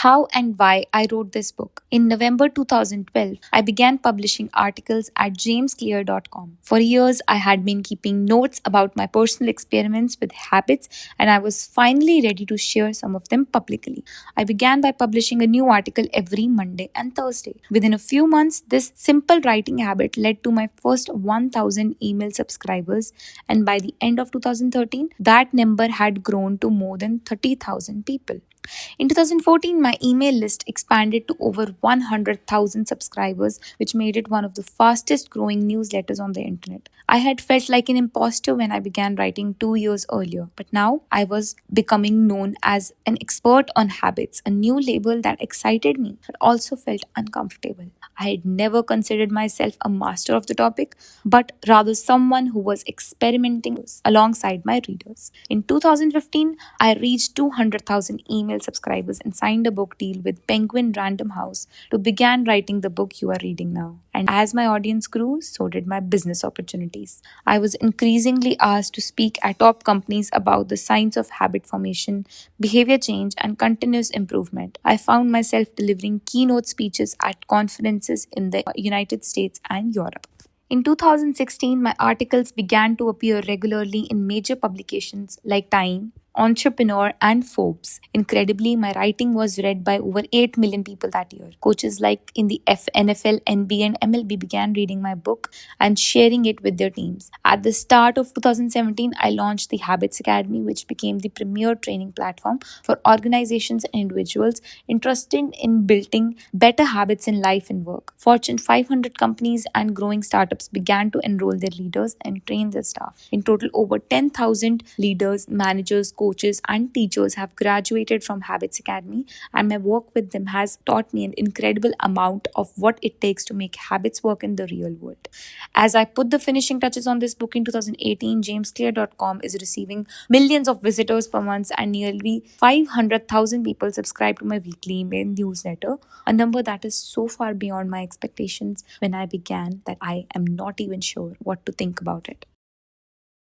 How and why I wrote this book. In November 2012, I began publishing articles at jamesclear.com. For years, I had been keeping notes about my personal experiments with habits, and I was finally ready to share some of them publicly. I began by publishing a new article every Monday and Thursday. Within a few months, this simple writing habit led to my first 1,000 email subscribers, and by the end of 2013, that number had grown to more than 30,000 people. In 2014, my email list expanded to over 100,000 subscribers, which made it one of the fastest growing newsletters on the internet. I had felt like an imposter when I began writing 2 years earlier, but now I was becoming known as an expert on habits, a new label that excited me but also felt uncomfortable. I had never considered myself a master of the topic, but rather someone who was experimenting alongside my readers. In 2015, I reached 200,000 email subscribers and signed a book deal with Penguin Random House to begin writing the book you are reading now. And as my audience grew, so did my business opportunities. I was increasingly asked to speak at top companies about the science of habit formation, behavior change, and continuous improvement. I found myself delivering keynote speeches at conferences in the United States and Europe. In 2016, my articles began to appear regularly in major publications like Time, Entrepreneur, and Forbes. Incredibly, my writing was read by over 8 million people that year. Coaches like in the NFL, NBA, and MLB began reading my book and sharing it with their teams. At the start of 2017, I launched the Habits Academy, which became the premier training platform for organizations and individuals interested in building better habits in life and work. Fortune 500 companies and growing startups began to enroll their leaders and train their staff. In total, over 10,000 leaders, managers, coaches, and teachers have graduated from Habits Academy, and my work with them has taught me an incredible amount of what it takes to make habits work in the real world. As I put the finishing touches on this book in 2018, jamesclear.com is receiving millions of visitors per month, and nearly 500,000 people subscribe to my weekly email newsletter, a number that is so far beyond my expectations when I began that I am not even sure what to think about it.